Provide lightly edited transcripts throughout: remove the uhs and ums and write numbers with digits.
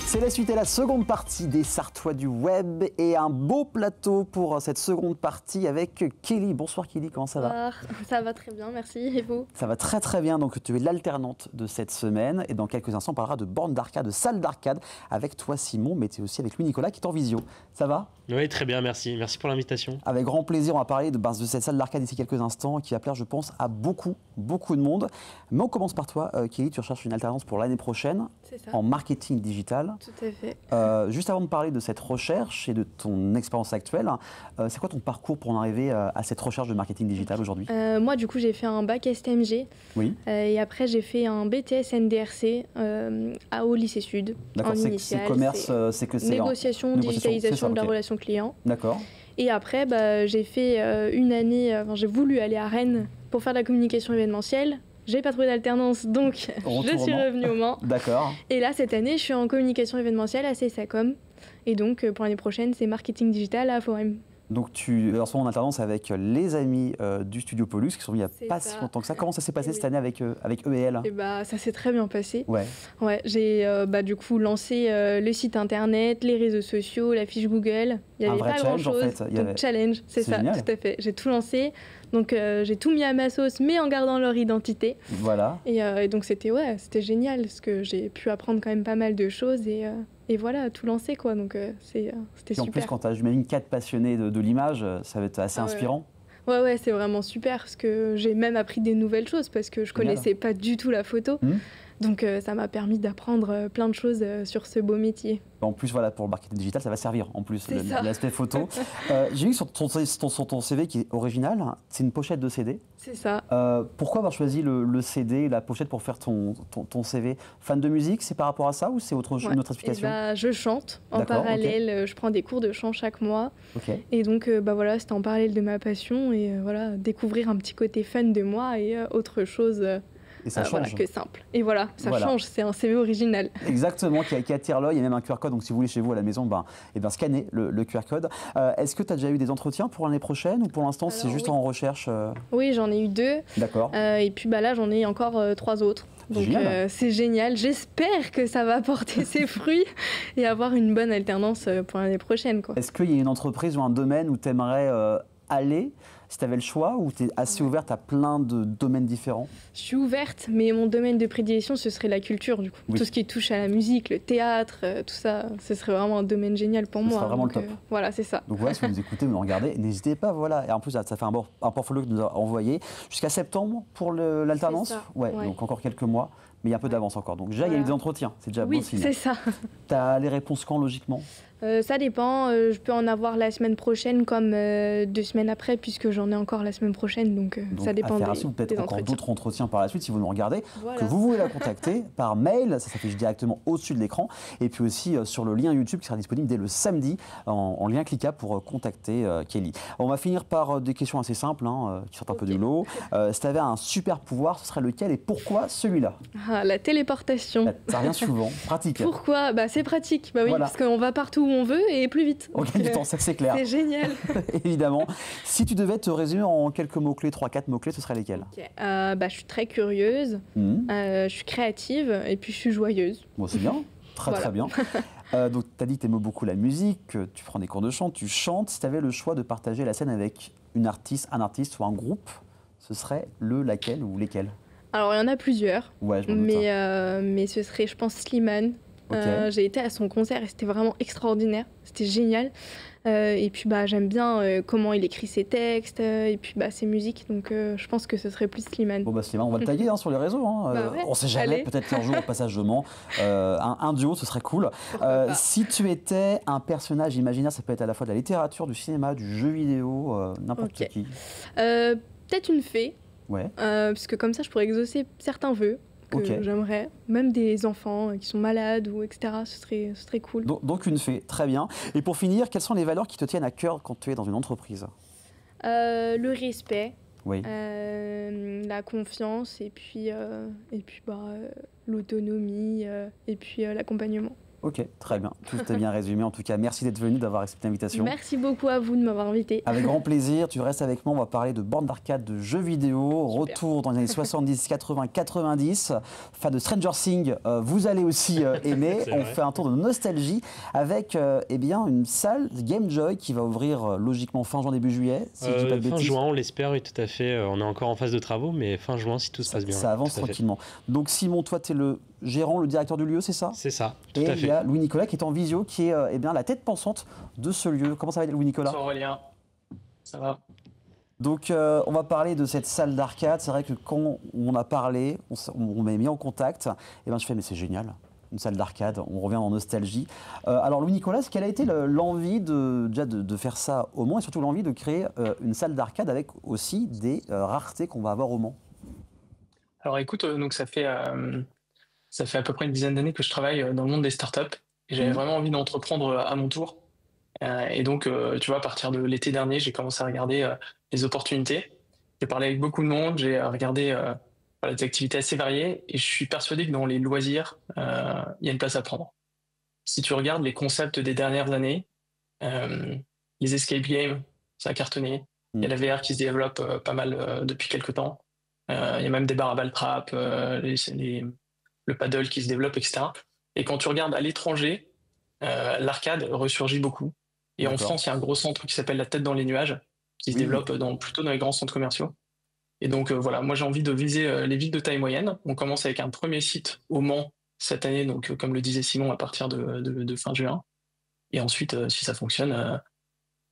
C'est la suite et la seconde partie des Sartois du Web et un beau plateau pour cette seconde partie avec Kelly. Bonsoir Kelly, comment ça va? Bonsoir, ça va très bien, merci. Et vous? Ça va très très bien, donc tu es l'alternante de cette semaine et dans quelques instants on parlera de bornes d'arcade, de salles d'arcade avec toi Simon, mais tu es aussi avec lui Nicolas qui est en visio. Ça va? Oui, très bien, merci. Merci pour l'invitation. Avec grand plaisir, on va parler de cette salle d'arcade d'ici quelques instants qui va plaire, je pense, à beaucoup de monde. Mais on commence par toi, Kelly, tu recherches une alternance pour l'année prochaine en marketing digital. Tout à fait. Juste avant de parler de cette recherche et de ton expérience actuelle, c'est quoi ton parcours pour en arriver à cette recherche de marketing digital aujourd'hui? Moi, du coup, j'ai fait un bac STMG. Oui. Et après, j'ai fait un BTS NDRC au lycée Sud. D'accord, c'est commerce, c'est que c'est négociation, digitalisation de la relation client. D'accord. Et après, j'ai fait une année, j'ai voulu aller à Rennes pour faire de la communication événementielle. J'ai pas trouvé d'alternance, donc je suis revenue au Mans. D'accord. Et là, cette année, je suis en communication événementielle à CSACOM. Et donc, pour l'année prochaine, c'est marketing digital à Forum. Donc tu es en ce moment en alternance avec les amis du Studio Pollux qui sont venus il n'y a pas si longtemps que ça. Comment ça s'est passé cette année avec EEL? Et ça s'est très bien passé. Ouais. J'ai du coup lancé le site internet, les réseaux sociaux, la fiche Google. Il n'y avait pas grand chose. En fait. Donc challenge, c'est ça, génial. Tout à fait. J'ai tout lancé. Donc j'ai tout mis à ma sauce, mais en gardant leur identité. Voilà. Et donc c'était génial parce que j'ai pu apprendre quand même pas mal de choses et voilà, tout lancé quoi, donc c'était super. En plus, quand tu as, j'imagine, 4 passionnés de l'image, ça va être assez inspirant. Ouais, c'est vraiment super, parce que j'ai même appris des nouvelles choses, parce que je connaissais pas du tout la photo. Donc ça m'a permis d'apprendre plein de choses sur ce beau métier. En plus, voilà, pour le marketing digital, ça va servir, en plus, l'aspect photo. J'ai vu sur ton CV qui est original, c'est une pochette de CD. C'est ça. Pourquoi avoir choisi le CD, la pochette pour faire ton CV? Fan de musique, c'est par rapport à ça ou c'est une autre explication? Je chante en parallèle, je prends des cours de chant chaque mois. Et donc, voilà, c'était en parallèle de ma passion et voilà, découvrir un petit côté fan de moi et autre chose. Et ça change. Que simple. Et voilà, ça change, c'est un CV original. Exactement, qui attire l'œil. Il y a même un QR code, donc si vous voulez chez vous à la maison, scannez le QR code. Est-ce que tu as déjà eu des entretiens pour l'année prochaine ou pour l'instant c'est juste en recherche? Oui, j'en ai eu 2. D'accord. Et puis là, j'en ai encore 3 autres. Donc c'est génial. J'espère que ça va porter ses fruits et avoir une bonne alternance pour l'année prochaine. Est-ce qu'il y a une entreprise ou un domaine où tu aimerais aller si tu avais le choix, ou tu es assez ouverte à plein de domaines différents? Je suis ouverte, mais mon domaine de prédilection, ce serait la culture, du coup. Oui. Tout ce qui touche à la musique, le théâtre, tout ça, ce serait vraiment un domaine génial pour moi. Ce serait vraiment le top. Voilà, c'est ça. Donc voilà, si vous nous écoutez, vous nous regardez, n'hésitez pas, voilà. Et en plus, ça fait un portfolio que nous a envoyé jusqu'à septembre pour l'alternance. Ouais, donc encore quelques mois, mais il y a un peu d'avance encore. Donc déjà, il y a eu des entretiens, c'est déjà bon signe. Oui, c'est ça. Tu as les réponses quand, logiquement? Ça dépend, je peux en avoir la semaine prochaine comme 2 semaines après, puisque j'en ai encore la semaine prochaine, donc ça dépend des ou peut-être encore d'autres entretiens par la suite si vous nous regardez, voilà. Que vous voulez la contacter par mail, ça s'affiche directement au-dessus de l'écran, et puis aussi sur le lien YouTube qui sera disponible dès le samedi en lien cliquable pour contacter Kelly. On va finir par des questions assez simples, qui sortent un peu du lot. Si tu avais un super pouvoir, ce serait lequel et pourquoi celui-là? La téléportation. Ça revient souvent, pratique. Pourquoi? C'est pratique, oui, voilà. Parce qu'on va partout où on veut et plus vite. On gagne du temps, ça c'est clair. C'est génial. Évidemment. Si tu devais te résumer en quelques mots-clés, 3-4 mots-clés, ce seraient lesquels? Je suis très curieuse, je suis créative et puis je suis joyeuse. Bon, c'est bien, très bien. Donc tu as dit que tu aimes beaucoup la musique, que tu prends des cours de chant, tu chantes. Si tu avais le choix de partager la scène avec un artiste ou un groupe, ce serait laquelle ou lesquels? Alors il y en a plusieurs, ouais, je m'en doute, mais ce serait, je pense, Slimane. J'ai été à son concert et c'était vraiment extraordinaire, c'était génial. Et puis j'aime bien comment il écrit ses textes et puis ses musiques, donc je pense que ce serait plus Slimane. Bon Slimane, on va le taguer sur les réseaux. Ouais, on sait jamais, peut-être qu'un jour au passage de Mans, un duo, ce serait cool. Si tu étais un personnage imaginaire, ça peut être à la fois de la littérature, du cinéma, du jeu vidéo, n'importe qui. Peut-être une fée, parce que comme ça je pourrais exaucer certains vœux que j'aimerais, même des enfants qui sont malades ou etc. Ce serait cool. Donc une fée, très bien. Et pour finir, quelles sont les valeurs qui te tiennent à cœur quand tu es dans une entreprise? Le respect, oui. La confiance et puis l'autonomie et puis l'accompagnement. Ok, très bien. Tout est bien résumé. En tout cas, merci d'être venu, d'avoir accepté l'invitation. Merci beaucoup à vous de m'avoir invité. Avec grand plaisir. Tu restes avec moi. On va parler de bornes d'arcade, de jeux vidéo. Super. Retour dans les années 70, 80, 90. Fan de Stranger Things, vous allez aussi aimer. On fait un tour de nostalgie avec eh bien, une salle Gamejoy qui va ouvrir logiquement fin juin, début juillet. Si je dis pas de fin bêtises. Juin, on l'espère, oui, tout à fait. On est encore en phase de travaux, mais fin juin, si tout se passe bien. Ça avance tranquillement. Donc Simon, toi, tu es le gérant, le directeur du lieu, c'est ça? C'est ça, tout à fait. Et il y a Louis-Nicolas qui est en visio, qui est eh bien, la tête pensante de ce lieu. Comment ça va, Louis-Nicolas? Bonjour Aurélien, ça va. Donc on va parler de cette salle d'arcade. C'est vrai que quand on a parlé, on m'a mis en contact, et ben je fais mais c'est génial, une salle d'arcade, on revient en nostalgie. Alors Louis-Nicolas, quelle a été l'envie de faire ça au Mans et surtout l'envie de créer une salle d'arcade avec aussi des raretés qu'on va avoir au Mans? Alors écoute, donc ça fait à peu près une dizaine d'années que je travaille dans le monde des startups et j'avais vraiment envie d'entreprendre à mon tour. Et donc, tu vois, à partir de l'été dernier, j'ai commencé à regarder les opportunités. J'ai parlé avec beaucoup de monde, j'ai regardé des activités assez variées et je suis persuadé que dans les loisirs, il y a une place à prendre. Si tu regardes les concepts des dernières années, les escape games, ça a cartonné. Il y a la VR qui se développe pas mal depuis quelques temps. Il y a même des barres à ball trap, le paddle qui se développe, etc. Et quand tu regardes à l'étranger, l'arcade ressurgit beaucoup. Et en France, il y a un gros centre qui s'appelle la Tête dans les nuages, qui se développe plutôt dans les grands centres commerciaux. Et donc voilà, moi j'ai envie de viser les villes de taille moyenne. On commence avec un premier site au Mans cette année, donc comme le disait Simon, à partir de fin juin. Et ensuite, si ça fonctionne,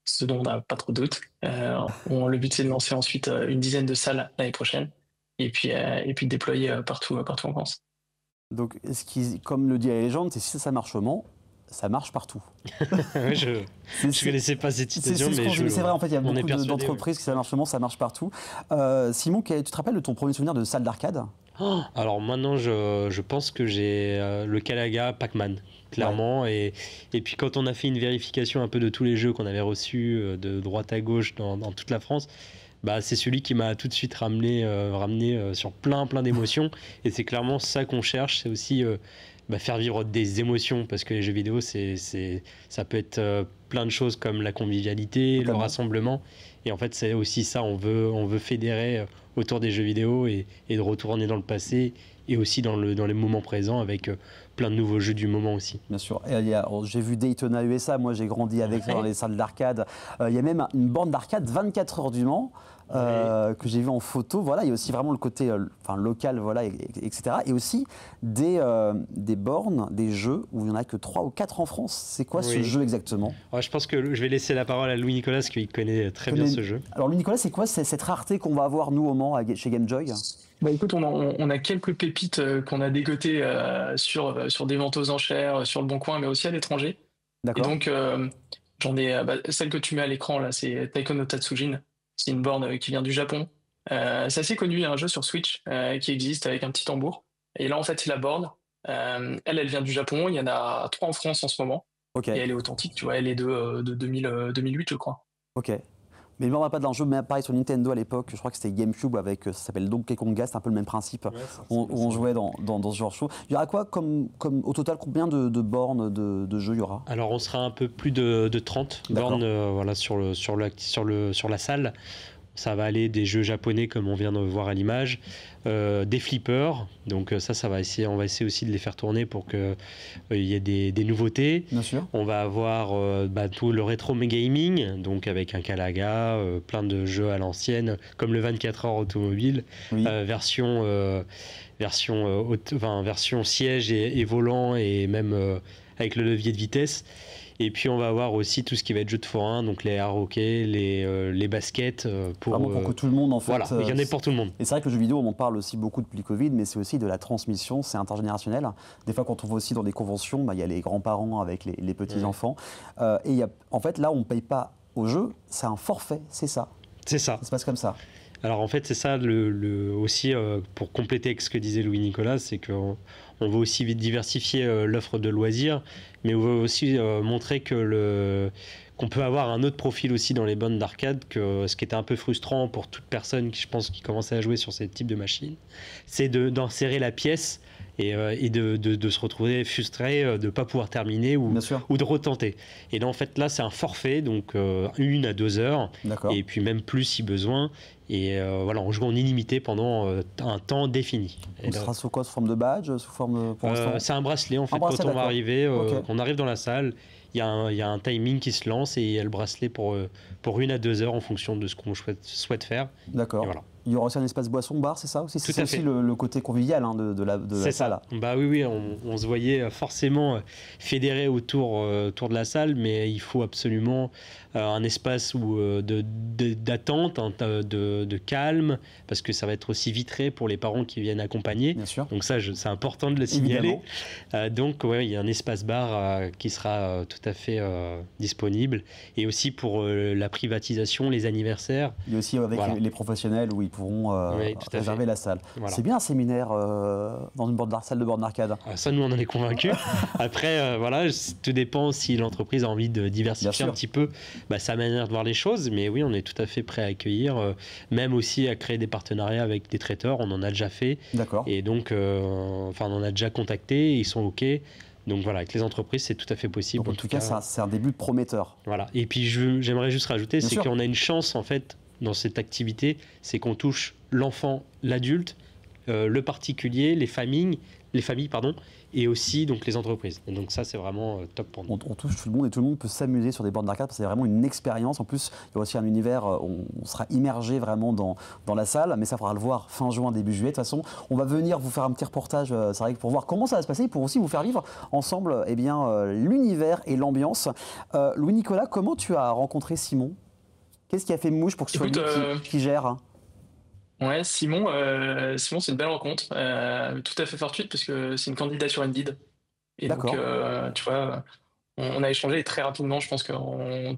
ce dont on n'a pas trop de doute, le but c'est de lancer ensuite une dizaine de salles l'année prochaine, et puis de déployer partout en France. Donc, comme le dit la légende, c'est si ça marche au Mans, ça marche partout. Oui, je ne connaissais pas cette citation, mais c'est vrai, en fait, il y a beaucoup d'entreprises qui ça marche au Mans, ça marche partout. Simon, tu te rappelles de ton premier souvenir de salle d'arcade? Alors maintenant, je pense que j'ai le Calaga Pac-Man, clairement. Ouais. Et puis quand on a fait une vérification un peu de tous les jeux qu'on avait reçus de droite à gauche dans toute la France, bah, c'est celui qui m'a tout de suite ramené sur plein d'émotions. Et c'est clairement ça qu'on cherche, c'est aussi faire vivre des émotions, parce que les jeux vidéo, ça peut être plein de choses comme la convivialité, le rassemblement. Et en fait, c'est aussi ça, on veut fédérer autour des jeux vidéo et de retourner dans le passé et aussi dans les moments présents avec plein de nouveaux jeux du moment aussi. Bien sûr. J'ai vu Daytona USA, moi j'ai grandi avec ça dans les salles d'arcade. Il y a même une borne d'arcade 24 heures du Mans que j'ai vu en photo. Voilà, il y a aussi vraiment le côté local, voilà, etc. Et aussi des bornes, des jeux où il n'y en a que 3 ou 4 en France. C'est quoi ce jeu exactement? Je pense que je vais laisser la parole à Louis-Nicolas, parce qu'il connaît très bien ce jeu. Alors Louis-Nicolas, c'est quoi cette rareté qu'on va avoir nous au Mans chez Gamejoy? Bah écoute, on a quelques pépites qu'on a dégotées sur des ventes aux enchères, sur le Bon Coin, mais aussi à l'étranger. D'accord. Et donc, j'en ai celle que tu mets à l'écran, là, c'est Taiko no Tatsujin. C'est une borne qui vient du Japon. C'est assez connu, il y a un jeu sur Switch qui existe avec un petit tambour. Et là, en fait, c'est la borne. Elle vient du Japon. Il y en a 3 en France en ce moment. Okay. Et elle est authentique, tu vois, elle est de 2008, je crois. Ok. Mais il ne me rappelle pas d'un jeu, mais pareil sur Nintendo à l'époque, je crois que c'était GameCube avec, ça s'appelle Donkey Konga, c'est un peu le même principe, où on jouait dans ce genre de show. Il y aura quoi comme au total, combien de bornes de jeux il y aura? Alors on sera un peu plus de 30 bornes sur la salle. Ça va aller des jeux japonais comme on vient de voir à l'image, des flippers, donc on va essayer aussi de les faire tourner pour qu'il y ait des nouveautés. Bien sûr. On va avoir tout le rétro gaming, donc avec un Calaga, plein de jeux à l'ancienne, comme le 24 heures automobile, version siège et volant, et même avec le levier de vitesse. Et puis on va avoir aussi tout ce qui va être jeux de forain, donc les air hockey, les baskets. Pour que tout le monde en fait. Voilà, il y en a pour tout le monde. Et c'est vrai que le jeu vidéo, on en parle aussi beaucoup depuis le Covid, mais c'est aussi de la transmission, c'est intergénérationnel. Des fois, quand on va aussi dans des conventions, il y a les grands-parents avec les petits-enfants. Et en fait, là, on ne paye pas au jeu, c'est un forfait, c'est ça. C'est ça. Ça se passe comme ça. Alors en fait, c'est ça aussi, pour compléter avec ce que disait Louis-Nicolas, c'est qu'on veut aussi diversifier l'offre de loisirs, mais on veut aussi montrer qu'on peut avoir un autre profil aussi dans les bornes d'arcade, que ce qui était un peu frustrant pour toute personne qui commençait à jouer sur ce type de machine, c'est d'enserrer la pièce et de se retrouver frustré de ne pas pouvoir terminer ou de retenter. Et là, en fait, là, c'est un forfait, donc 1 à 2 heures, et puis même plus si besoin. Et voilà, on joue en illimité pendant un temps défini. On sera sous quoi? Sous forme de badge? Sous forme, c'est un bracelet, en fait, quand on va arriver, on arrive dans la salle, il y a un timing qui se lance et il y a le bracelet pour 1 à 2 heures en fonction de ce qu'on souhaite faire. D'accord. Voilà. Il y aura aussi un espace boisson-bar, c'est ça aussi? C'est aussi le côté convivial de la salle. Bah oui, on se voyait forcément fédéré autour de la salle, mais il faut absolument un espace d'attente, de calme, parce que ça va être aussi vitré pour les parents qui viennent accompagner. Bien sûr. Donc ça, c'est important de le signaler. Donc il y a un espace bar qui sera tout à fait disponible, et aussi pour la privatisation, les anniversaires. Il y a aussi avec les professionnels où ils pourront réserver la salle. Voilà. C'est bien un séminaire dans une salle de borne d'arcade. Ça, nous, on en est convaincus. Après, tout dépend si l'entreprise a envie de diversifier un petit peu sa manière de voir les choses. Mais oui, on est tout à fait prêt à accueillir, même aussi à créer des partenariats avec des traiteurs. On en a déjà fait. D'accord. Et donc, on en a déjà contacté. Ils sont OK. Donc voilà, avec les entreprises, c'est tout à fait possible. Donc, en tout cas, c'est un début prometteur. Voilà. Et puis, j'aimerais juste rajouter, c'est qu'on a une chance, en fait, dans cette activité, c'est qu'on touche l'enfant, l'adulte, le particulier, les familles, et aussi donc les entreprises. Et donc ça, c'est vraiment top pour nous. On touche tout le monde et tout le monde peut s'amuser sur des bornes d'arcade parce que c'est vraiment une expérience. En plus, il y a aussi un univers, on sera immergé vraiment dans la salle, mais ça faudra le voir fin juin, début juillet. De toute façon, on va venir vous faire un petit reportage, c'est vrai, pour voir comment ça va se passer, pour aussi vous faire vivre ensemble l'univers et l'ambiance. Louis-Nicolas, comment tu as rencontré Simon? Qu'est-ce qui a fait mouche pour que ce soit lui qui gère? Ouais, Simon, c'est une belle rencontre, tout à fait fortuite parce que c'est une candidature Indeed. Et donc, tu vois, on a échangé très rapidement. Je pense que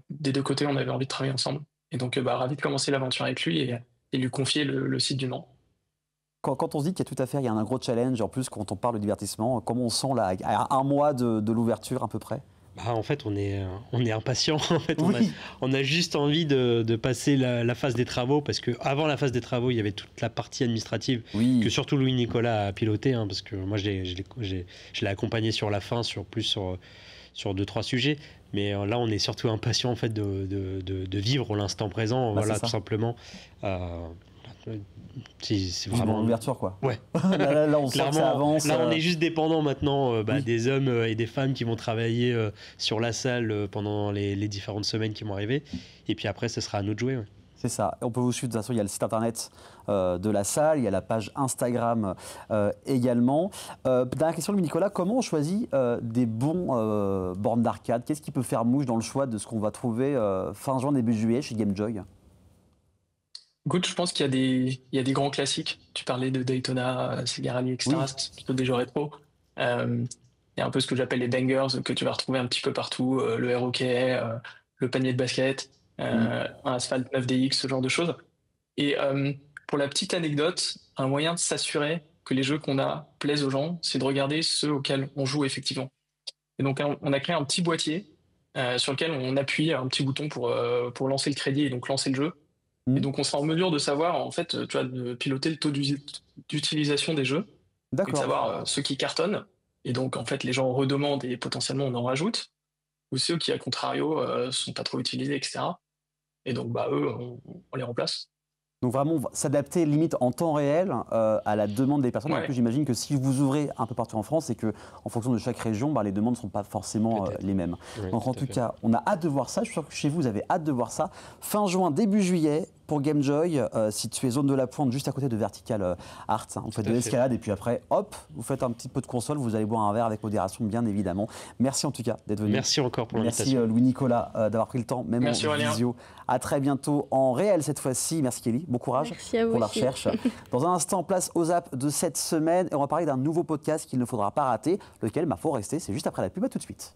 des deux côtés, on avait envie de travailler ensemble. Et donc, ravi de commencer l'aventure avec lui et lui confier le site du Mans. Quand on se dit qu'il y a tout à faire, il y a un gros challenge. En plus, quand on parle de divertissement, comment on sent là, à un mois de l'ouverture à peu près? En fait, on est impatient. En fait, on a juste envie de passer la phase des travaux, parce qu'avant la phase des travaux, il y avait toute la partie administrative que surtout Louis-Nicolas a piloté, parce que moi, je l'ai accompagné sur la fin, sur 2-3 sujets. Mais là, on est surtout impatient en fait, de vivre l'instant présent, tout simplement. C'est vraiment l'ouverture, quoi. Ouais. là, on sent que ça avance. Là, on est juste dépendant maintenant des hommes et des femmes qui vont travailler sur la salle pendant les différentes semaines qui vont arriver. Et puis après, ce sera à nous de jouer. Ouais. C'est ça. On peut vous suivre. De toute façon, il y a le site internet de la salle, il y a la page Instagram également. Dernière question, Louis-Nicolas, comment on choisit des bons bornes d'arcade? Qu'est-ce qui peut faire mouche dans le choix de ce qu'on va trouver fin juin, début juillet chez Gamejoy? Écoute, je pense qu'il y a des grands classiques. Tu parlais de Daytona, Sega Rally, etc. C'est plutôt des jeux rétro. Il y a un peu ce que j'appelle les bangers que tu vas retrouver un petit peu partout. Le air hockey, le panier de basket, un Asphalt 9DX, ce genre de choses. Et pour la petite anecdote, un moyen de s'assurer que les jeux qu'on a plaisent aux gens, c'est de regarder ceux auxquels on joue effectivement. Et donc, on a créé un petit boîtier sur lequel on appuie un petit bouton pour lancer le crédit et donc lancer le jeu. Et donc, on sera en mesure de savoir, en fait, tu vois, de piloter le taux d'utilisation des jeux. Et de savoir ceux qui cartonnent. Et donc, en fait, les gens redemandent et potentiellement on en rajoute. Ou ceux qui, à contrario, sont pas trop utilisés, etc. Et donc, eux, on les remplace. Donc vraiment s'adapter limite en temps réel à la demande des personnes. En plus, j'imagine que si vous ouvrez un peu partout en France, c'est qu'en fonction de chaque région, les demandes ne sont pas forcément les mêmes. Oui, donc en tout cas, on a hâte de voir ça. Je suis sûr que chez vous, vous avez hâte de voir ça. Fin juin, début juillet pour Gamejoy, situé zone de la Pointe, juste à côté de Vertical Arts. Vous faites de l'escalade et puis après, hop, vous faites un petit peu de console. Vous allez boire un verre avec modération, bien évidemment. Merci en tout cas d'être venu. Merci encore pour l'invitation. Merci Louis-Nicolas d'avoir pris le temps, même en visio. À très bientôt en réel cette fois-ci. Merci Kelly, bon courage pour la recherche. Dans un instant, place aux apps de cette semaine et on va parler d'un nouveau podcast qu'il ne faudra pas rater, lequel, faut rester, c'est juste après la pub. À tout de suite.